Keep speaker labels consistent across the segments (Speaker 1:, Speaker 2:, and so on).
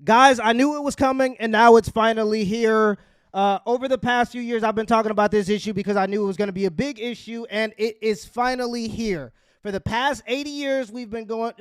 Speaker 1: Guys, I knew it was coming, and now it's finally here. Over the past few years, I've been talking about this issue because I knew it was going to be a big issue, and it is finally here. For the past 80 years, we've been going,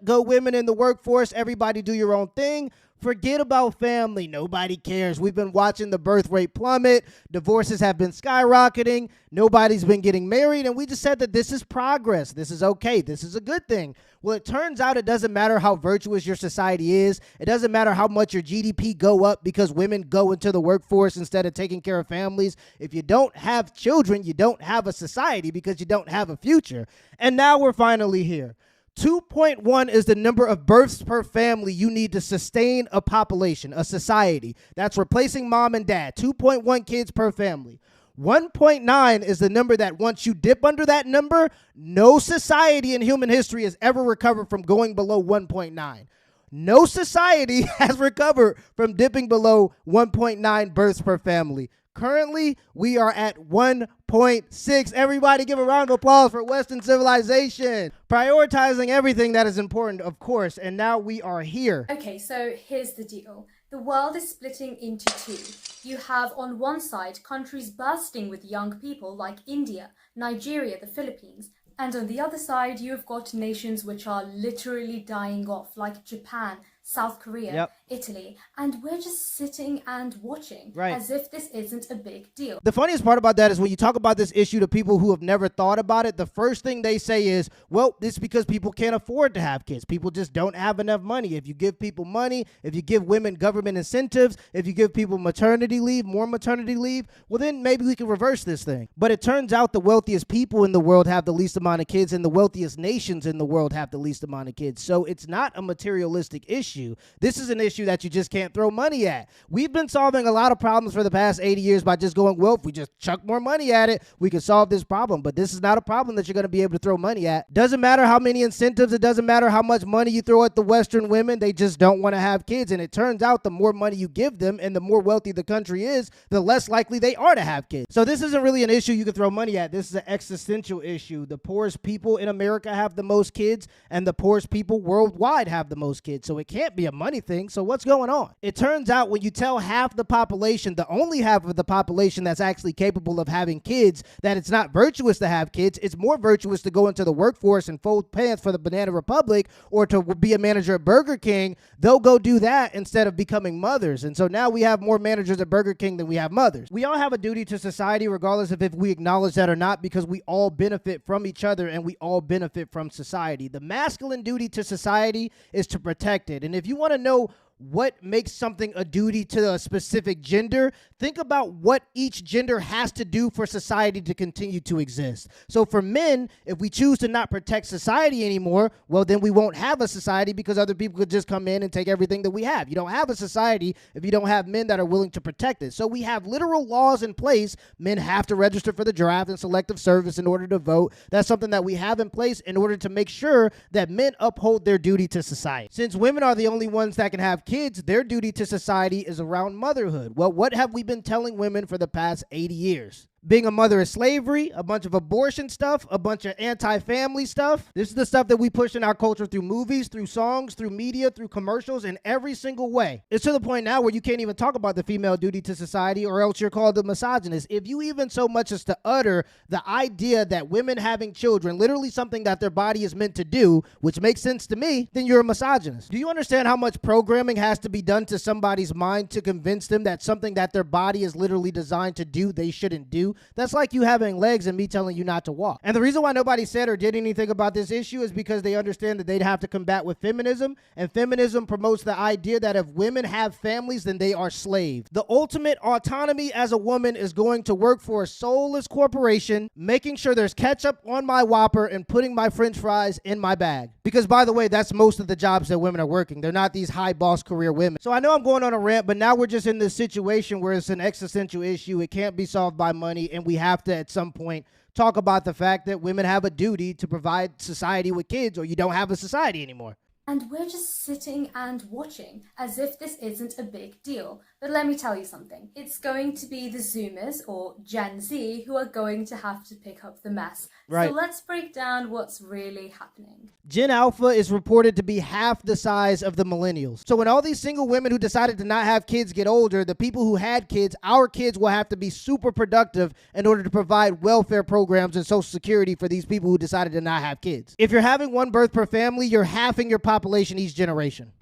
Speaker 1: go women in the workforce, everybody do your own thing. Forget about family. Nobody cares. We've been watching the birth rate plummet. Divorces have been skyrocketing. Nobody's been getting married. And we just said that this is progress. This is okay. This is a good thing. Well, it turns out it doesn't matter how virtuous your society is. It doesn't matter how much your GDP go up because women go into the workforce instead of taking care of families. If you don't have children, you don't have a society because you don't have a future. And now we're finally here. 2.1 is the number of births per family you need to sustain a population, a society. That's replacing mom and dad. 2.1 kids per family. 1.9 is the number that once you dip under that number, no society in human history has ever recovered from going below 1.9. No society has recovered from dipping below 1.9 births per family. Currently, we are at 1.6. Everybody give a round of applause for Western civilization. Prioritizing everything that is important, of course, and now we are here.
Speaker 2: Okay, so here's the deal. The world is splitting into two. You have on one side countries bursting with young people like India, Nigeria, the Philippines, and on the other side you've got nations which are literally dying off like Japan, South Korea, Italy, and we're just sitting and watching as if this isn't a big deal.
Speaker 1: The funniest part about that is when you talk about this issue to people who have never thought about it, the first thing they say is, well, this is because people can't afford to have kids. People just don't have enough money. If you give people money, if you give women government incentives, if you give people maternity leave, more maternity leave, well, then maybe we can reverse this thing. But it turns out the wealthiest people in the world have the least amount of kids, and the wealthiest nations in the world have the least amount of kids. So it's not a materialistic issue. This is an issue that you just can't throw money at. We've been solving a lot of problems for the past 80 years by just going, well, if we just chuck more money at it, we can solve this problem. But this is not a problem that you're going to be able to throw money at. Doesn't matter how many incentives. It doesn't matter how much money you throw at the Western women. They just don't want to have kids. And it turns out the more money you give them and the more wealthy the country is, the less likely they are to have kids. So this isn't really an issue you can throw money at. This is an existential issue. The poorest people in America have the most kids, and the poorest people worldwide have the most kids. So it can't be a money thing. So what's going on? It turns out when you tell half the population, the only half of the population that's actually capable of having kids, that it's not virtuous to have kids, it's more virtuous to go into the workforce and fold pants for the Banana Republic or to be a manager at Burger King, they'll go do that instead of becoming mothers. And so now we have more managers at Burger King than we have mothers. We all have a duty to society regardless of if we acknowledge that or not, because we all benefit from each other and we all benefit from society. The masculine duty to society is to protect it. And if you want to know what makes something a duty to a specific gender, think about what each gender has to do for society to continue to exist. So for men, if we choose to not protect society anymore, well, then we won't have a society because other people could just come in and take everything that we have. You don't have a society if you don't have men that are willing to protect it. So we have literal laws in place. Men have to register for the draft and selective service in order to vote. That's something that we have in place in order to make sure that men uphold their duty to society. Since women are the only ones that can have kids, their duty to society is around motherhood. Well, what have we been telling women for the past 80 years? Being a mother is slavery, a bunch of abortion stuff, a bunch of anti-family stuff. This is the stuff that we push in our culture through movies, through songs, through media, through commercials, in every single way. It's to the point now where you can't even talk about the female duty to society or else you're called a misogynist. If you even so much as to utter the idea that women having children, literally something that their body is meant to do, which makes sense to me, then you're a misogynist. Do you understand how much programming has to be done to somebody's mind to convince them that something that their body is literally designed to do, they shouldn't do? That's like you having legs and me telling you not to walk. And the reason why nobody said or did anything about this issue is because they understand that they'd have to combat with feminism, and feminism promotes the idea that if women have families, then they are slaves. The ultimate autonomy as a woman is going to work for a soulless corporation, making sure there's ketchup on my Whopper and putting my French fries in my bag. Because, by the way, that's most of the jobs that women are working. They're not these high boss career women. So I know I'm going on a rant, but now we're just in this situation where it's an existential issue. It can't be solved by money, and we have to at some point talk about the fact that women have a duty to provide society with kids, or you don't have a society anymore.
Speaker 2: And we're just sitting and watching as if this isn't a big deal. But let me tell you something. It's going to be the Zoomers or Gen Z who are going to have to pick up the mess.
Speaker 1: Right.
Speaker 2: So let's break down what's really happening.
Speaker 1: Gen Alpha is reported to be half the size of the millennials. So when all these single women who decided to not have kids get older, the people who had kids, our kids will have to be super productive in order to provide welfare programs and social security for these people who decided to not have kids. If you're having one birth per family, you're halving your population each generation.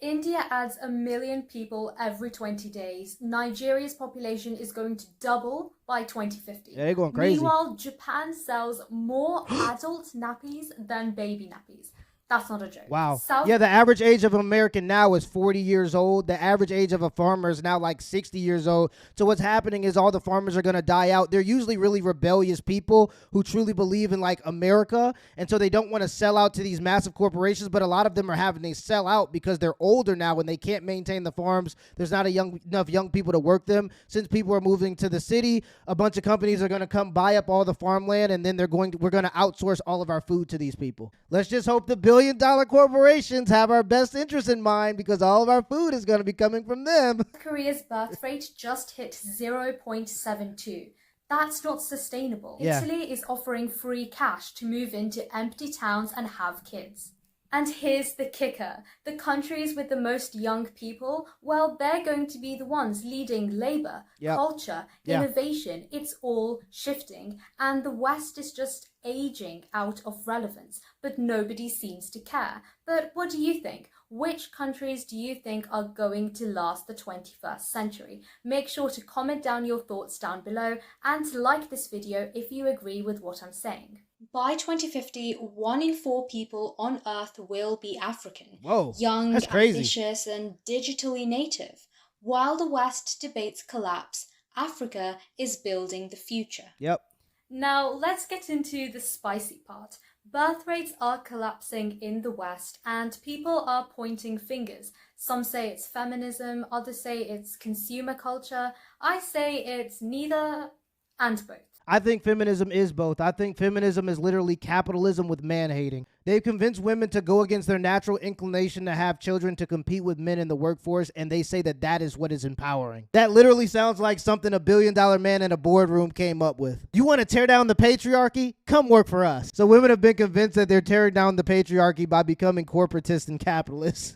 Speaker 2: India adds 1 million people every 20 days. Nigeria's population is going to double by 2050.
Speaker 1: Yeah, they're going crazy.
Speaker 2: Meanwhile, Japan sells more adult nappies than baby nappies. That's not a joke.
Speaker 1: Wow. Yeah, the average age of an American now is 40 years old. The average age of a farmer is now like 60 years old. So what's happening is all the farmers are going to die out. They're usually really rebellious people who truly believe in like America. And so they don't want to sell out to these massive corporations. But a lot of them are having to sell out because they're older now and they can't maintain the farms. There's not enough young people to work them. Since people are moving to the city, a bunch of companies are going to come buy up all the farmland. And then we're going to outsource all of our food to these people. Let's just hope the billion-dollar corporations have our best interest in mind because all of our food is going to be coming from them.
Speaker 2: Korea's birth rate just hit 0.72. That's not sustainable.
Speaker 1: Yeah.
Speaker 2: Italy is offering free cash to move into empty towns and have kids. And here's the kicker. The countries with the most young people, well, they're going to be the ones leading labor, culture, innovation. It's all shifting. And the West is just aging out of relevance, but nobody seems to care. But what do you think? Which countries do you think are going to last the 21st century? Make sure to comment down your thoughts down below and to like this video if you agree with what I'm saying. By 2050, 1 in 4 people on Earth will be African.
Speaker 1: Whoa,
Speaker 2: young,
Speaker 1: that's crazy.
Speaker 2: ambitious, and digitally native. While the West debates collapse, Africa is building the future.
Speaker 1: Yep.
Speaker 2: Now, let's get into the spicy part. Birth rates are collapsing in the West and people are pointing fingers. Some say it's feminism, others say it's consumer culture. I say it's neither and both.
Speaker 1: I think feminism is both. I think feminism is literally capitalism with man-hating. They've convinced women to go against their natural inclination to have children to compete with men in the workforce, and they say that that is what is empowering. That literally sounds like something a billion-dollar man in a boardroom came up with. You want to tear down the patriarchy? Come work for us. So women have been convinced that they're tearing down the patriarchy by becoming corporatists and capitalists.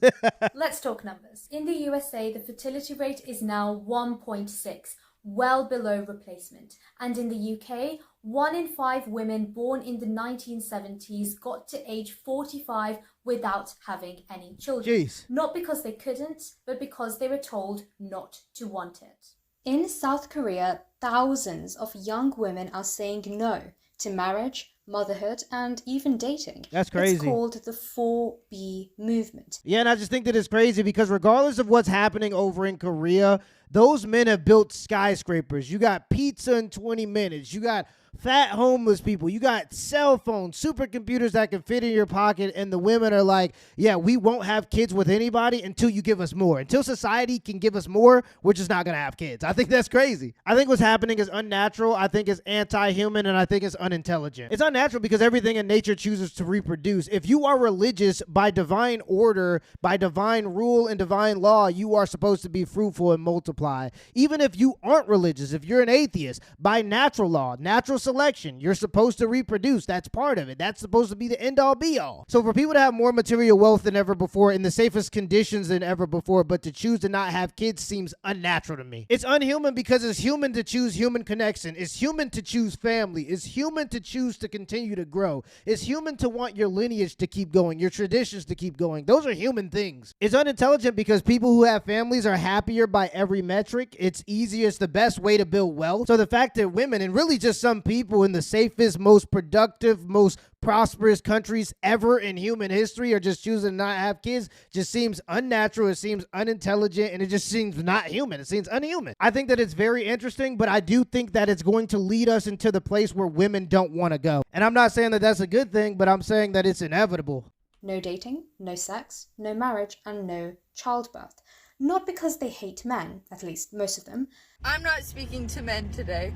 Speaker 2: Let's talk numbers. In the USA, the fertility rate is now 1.6. well below replacement. And in the UK, 1 in 5 women born in the 1970s got to age 45 without having any children.
Speaker 1: Jeez.
Speaker 2: Not because they couldn't, but because they were told not to want it. In South Korea, thousands of young women are saying no to marriage, motherhood, and even dating.
Speaker 1: That's crazy.
Speaker 2: It's called the 4B movement.
Speaker 1: Yeah, and I just think that it's crazy because regardless of what's happening over in Korea, those men have built skyscrapers. You got pizza in 20 minutes. You got fat homeless people. You got cell phones, supercomputers that can fit in your pocket, and the women are like, yeah, we won't have kids with anybody until you give us more. Until society can give us more, we're just not going to have kids. I think that's crazy. I think what's happening is unnatural. I think it's anti-human, and I think it's unintelligent. It's unnatural because everything in nature chooses to reproduce. If you are religious by divine order, by divine rule and divine law, you are supposed to be fruitful and multiply. Even if you aren't religious, if you're an atheist, by natural law, natural selection, you're supposed to reproduce. That's part of it. That's supposed to be the end all be all. So for people to have more material wealth than ever before in the safest conditions than ever before, but to choose to not have kids seems unnatural to me. It's unhuman because it's human to choose human connection. It's human to choose family. It's human to choose to continue to grow. It's human to want your lineage to keep going, your traditions to keep going. Those are human things. It's unintelligent because people who have families are happier by every metric. It's easier. It's the best way to build wealth. So the fact that women, and really just some people in the safest, most productive, most prosperous countries ever in human history are just choosing to not have kids just seems unnatural. It seems unintelligent, and it just seems not human. It seems unhuman. I think that it's very interesting, but I do think that it's going to lead us into the place where women don't want to go. And I'm not saying that that's a good thing, but I'm saying that it's inevitable.
Speaker 2: No dating, no sex, no marriage, and no childbirth. Not because they hate men, at least most of them.
Speaker 3: I'm not speaking to men today.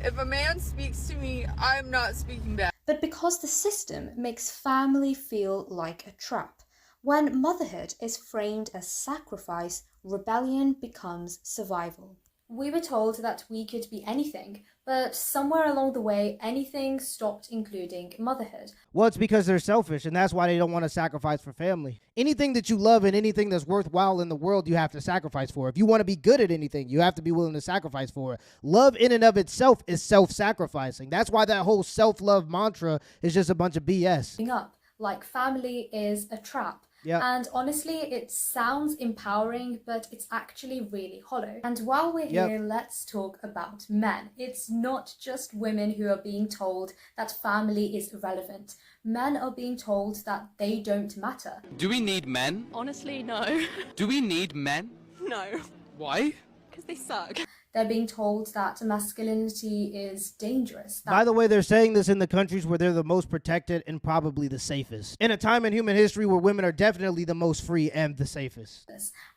Speaker 3: If a man speaks to me, I'm not speaking back.
Speaker 2: But because the system makes family feel like a trap. When motherhood is framed as sacrifice, rebellion becomes survival. We were told that we could be anything, but somewhere along the way, anything stopped including motherhood.
Speaker 1: Well, it's because they're selfish, and that's why they don't want to sacrifice for family. Anything that you love and anything that's worthwhile in the world, you have to sacrifice for. If you want to be good at anything, you have to be willing to sacrifice for it. Love in and of itself is self-sacrificing. That's why that whole self-love mantra is just a bunch of BS.
Speaker 2: Up, like family is a trap.
Speaker 1: Yep.
Speaker 2: And honestly, it sounds empowering, but it's actually really hollow. And while we're here, let's talk about men. It's not just women who are being told that family is irrelevant. Men are being told that they don't matter.
Speaker 4: Do we need men?
Speaker 3: Honestly, no.
Speaker 4: Do we need men?
Speaker 3: No.
Speaker 4: Why?
Speaker 3: Because they suck.
Speaker 2: They're being told that masculinity is dangerous.
Speaker 1: By the way, they're saying this in the countries where they're the most protected and probably the safest. In a time in human history where women are definitely the most free and the safest.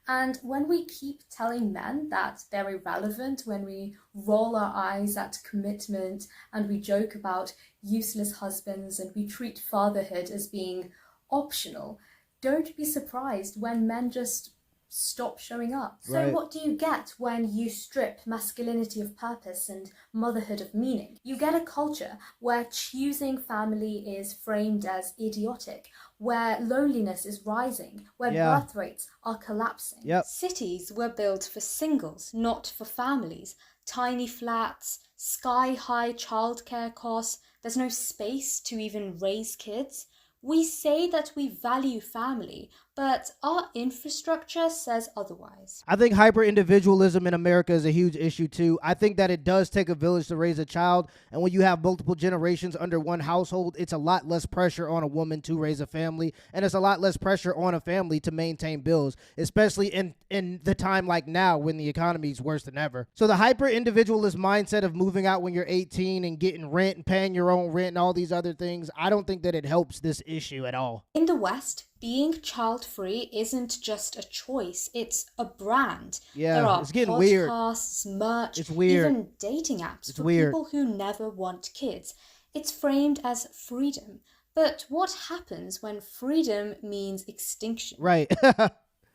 Speaker 2: And when we keep telling men that they're irrelevant, when we roll our eyes at commitment and we joke about useless husbands and we treat fatherhood as being optional, don't be surprised when men just stop showing up. So what do you get when you strip masculinity of purpose and motherhood of meaning? You get a culture where choosing family is framed as idiotic, where loneliness is rising, where birth rates are collapsing. Cities were built for singles, not for families. Tiny flats, sky-high childcare costs, there's no space to even raise kids. We say that we value family, but our infrastructure says otherwise.
Speaker 1: I think hyper-individualism in America is a huge issue too. I think that it does take a village to raise a child, and when you have multiple generations under one household, it's a lot less pressure on a woman to raise a family, and it's a lot less pressure on a family to maintain bills, especially in the time like now when the economy is worse than ever. So the hyper-individualist mindset of moving out when you're 18 and getting rent and paying your own rent and all these other things, I don't think that it helps this issue at all.
Speaker 2: In the West, being child-free isn't just a choice, it's a brand.
Speaker 1: Yeah,
Speaker 2: there are
Speaker 1: it's getting
Speaker 2: podcasts,
Speaker 1: weird.
Speaker 2: merch,
Speaker 1: It's weird.
Speaker 2: even dating apps for
Speaker 1: weird.
Speaker 2: people who never want kids. It's framed as freedom. But what happens when freedom means extinction?
Speaker 1: Right.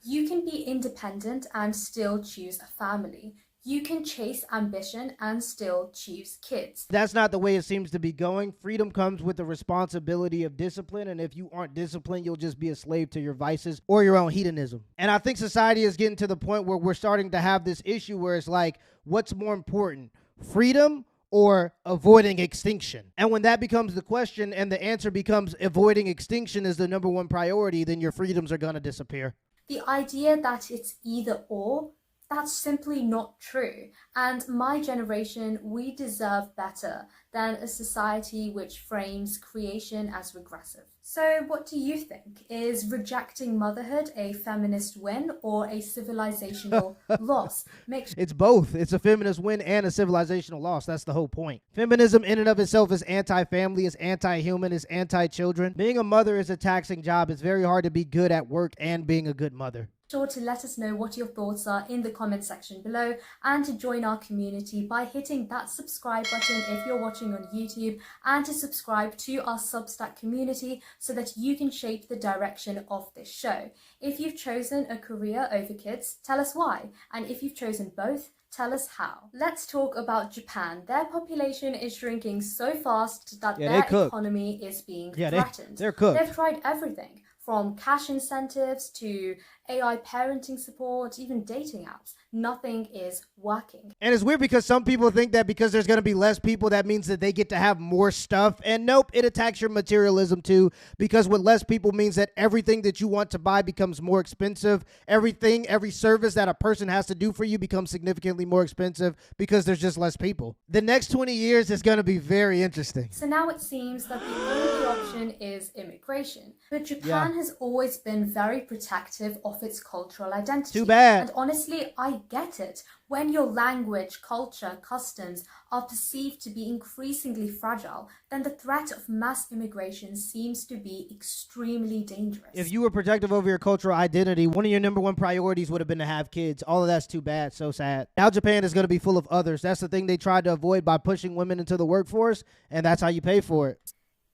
Speaker 2: You can be independent and still choose a family. You can chase ambition and still choose kids.
Speaker 1: That's not the way it seems to be going. Freedom comes with the responsibility of discipline, and if you aren't disciplined, you'll just be a slave to your vices or your own hedonism. And I think society is getting to the point where we're starting to have this issue where it's like, what's more important, freedom or avoiding extinction? And when that becomes the question and the answer becomes avoiding extinction is the number one priority, then your freedoms are going to disappear.
Speaker 2: The idea that it's either or, that's simply not true. And my generation, we deserve better than a society which frames creation as regressive. So what do you think? Is rejecting motherhood a feminist win or a civilizational loss?
Speaker 1: It's both. It's a feminist win and a civilizational loss. That's the whole point. Feminism in and of itself is anti-family, is anti-human, is anti-children. Being a mother is a taxing job. It's very hard to be good at work and being a good mother.
Speaker 2: Sure to let us know what your thoughts are in the comment section below, and to join our community by hitting that subscribe button if you're watching on YouTube, and to subscribe to our Substack community so that you can shape the direction of this show. If you've chosen a career over kids, tell us why, and if you've chosen both, tell us how. Let's talk about Japan. Their population is shrinking so fast that their economy is being threatened.
Speaker 1: They're cooked.
Speaker 2: They've tried everything, from cash incentives to AI parenting support, even dating apps. Nothing is working.
Speaker 1: And it's weird because some people think that because there's going to be less people, that means that they get to have more stuff. And nope, it attacks your materialism too, because with less people means that everything that you want to buy becomes more expensive. Everything, every service that a person has to do for you becomes significantly more expensive because there's just less people. The next 20 years is going to be very interesting.
Speaker 2: So now it seems that the only option is immigration. But Japan has always been very protective of its cultural identity.
Speaker 1: Too bad.
Speaker 2: And honestly, I get it. When your language, culture, customs are perceived to be increasingly fragile, then the threat of mass immigration seems to be extremely dangerous.
Speaker 1: If you were protective over your cultural identity, one of your number one priorities would have been to have kids. All of that's too bad. So sad. Now Japan is going to be full of others. That's the thing they tried to avoid by pushing women into the workforce, and that's how you pay for it.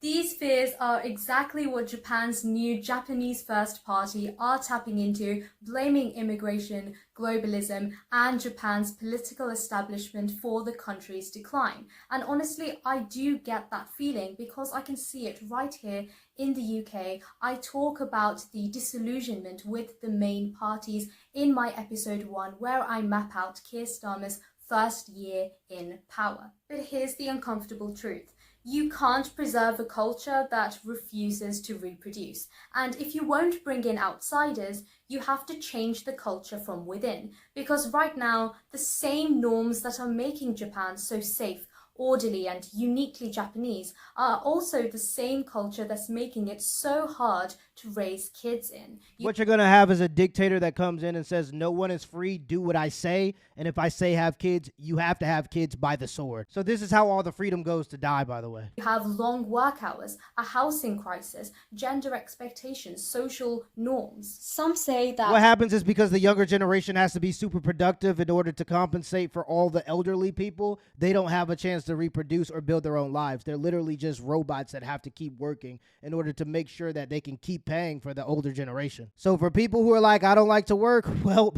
Speaker 2: These fears are exactly what Japan's new Japanese First Party are tapping into, blaming immigration, globalism, and Japan's political establishment for the country's decline. And honestly, I do get that feeling because I can see it right here in the UK. I talk about the disillusionment with the main parties in my episode 1, where I map out Keir Starmer's first year in power. But here's the uncomfortable truth. You can't preserve a culture that refuses to reproduce. And if you won't bring in outsiders, you have to change the culture from within. Because right now, the same norms that are making Japan so safe, orderly, and uniquely Japanese are also the same culture that's making it so hard to raise kids in.
Speaker 1: What you're going to have is a dictator that comes in and says, no one is free, do what I say. And if I say have kids, you have to have kids by the sword. So this is how all the freedom goes to die, by the way.
Speaker 2: You have long work hours, a housing crisis, gender expectations, social norms. Some say that
Speaker 1: What happens is because the younger generation has to be super productive in order to compensate for all the elderly people, they don't have a chance to reproduce or build their own lives. They're literally just robots that have to keep working in order to make sure that they can keep paying for the older generation. So for people who are like, I don't like to work, well,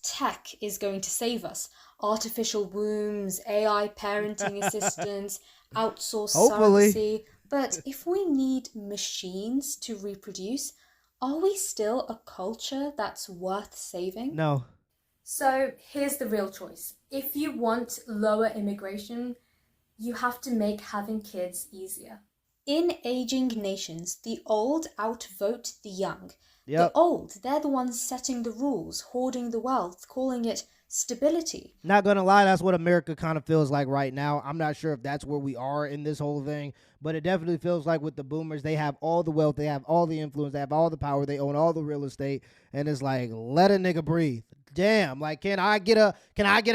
Speaker 2: tech is going to save us. Artificial wombs, AI parenting assistants, outsourced
Speaker 1: Hopefully.
Speaker 2: surrogacy. But if we need machines to reproduce, are we still a culture that's worth saving?
Speaker 1: no.
Speaker 2: So here's the real choice. If you want lower immigration, you have to make having kids easier. In aging nations, the old outvote the young.
Speaker 1: Yep.
Speaker 2: The old, they're the ones setting the rules, hoarding the wealth, calling it stability.
Speaker 1: Not gonna lie, that's what America kind of feels like right now. I'm not sure if that's where we are in this whole thing, but it definitely feels like with the boomers, they have all the wealth, they have all the influence, they have all the power, they own all the real estate, and it's like, let a nigga breathe. Damn, like, can I get a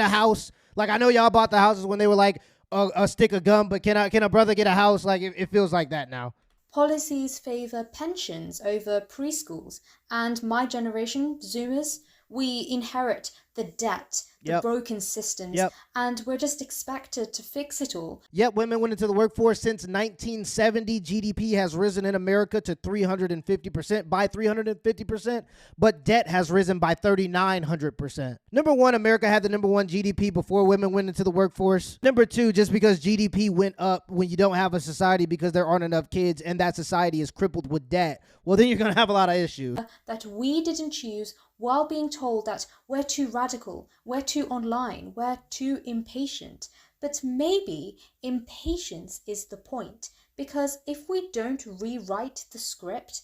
Speaker 1: house? Like, I know y'all bought the houses when they were like a stick of gum, but can a brother get a house? Like, it feels like that now.
Speaker 2: Policies favour pensions over preschools, and my generation, Zoomers, we inherit the debt, the
Speaker 1: Yep.
Speaker 2: broken systems,
Speaker 1: Yep.
Speaker 2: and we're just expected to fix it all.
Speaker 1: Yet women went into the workforce since 1970. GDP has risen in America to 350%, by 350%, but debt has risen by 3,900%. Number one, America had the number one GDP before women went into the workforce. Number two, just because GDP went up when you don't have a society because there aren't enough kids and that society is crippled with debt, well, then you're going to have a lot of issues.
Speaker 2: That we didn't choose while being told that we're too radical, we're too online, we're too impatient. But maybe impatience is the point, because if we don't rewrite the script,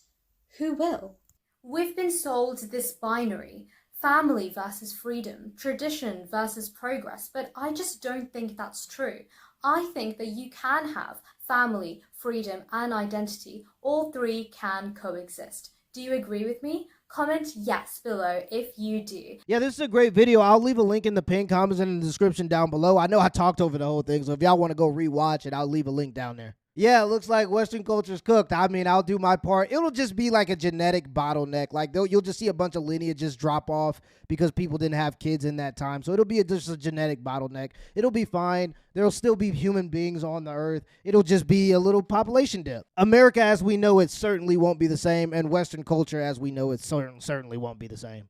Speaker 2: who will? We've been sold this binary, family versus freedom, tradition versus progress, but I just don't think that's true. I think that you can have family, freedom, and identity. All three can coexist. Do you agree with me? Comment yes below if you do.
Speaker 1: Yeah, this is a great video. I'll leave a link in the pinned comments and in the description down below. I know I talked over the whole thing, so if y'all want to go rewatch it, I'll leave a link down there. Yeah, it looks like Western culture's cooked. I mean, I'll do my part. It'll just be like a genetic bottleneck. Like, you'll just see a bunch of lineages drop off because people didn't have kids in that time. So it'll be just a genetic bottleneck. It'll be fine. There'll still be human beings on the earth. It'll just be a little population dip. America as we know it certainly won't be the same, and Western culture as we know it certainly won't be the same.